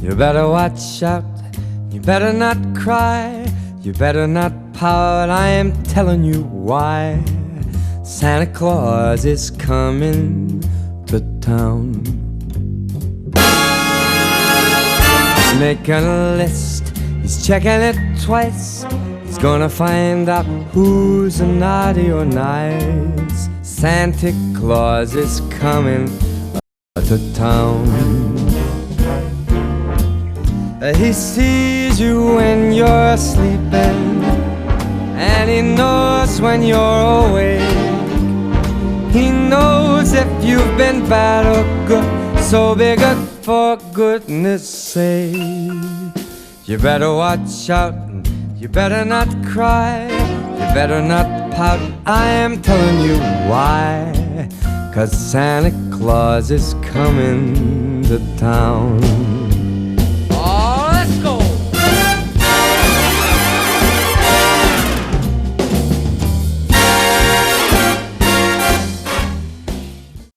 You better watch out, you better not cry, you better not pout, I am telling you why. Santa Claus is coming to town. He's making a list, he's checking it twice. He's gonna find out who's naughty or nice. Santa Claus is coming to town. He sees you when you're sleeping, and he knows when you're awake. He knows if you've been bad or good, so be good for goodness sake. You better watch out, you better not cry, you better not pout, I am telling you why. 'Cause Santa Claus is coming to town.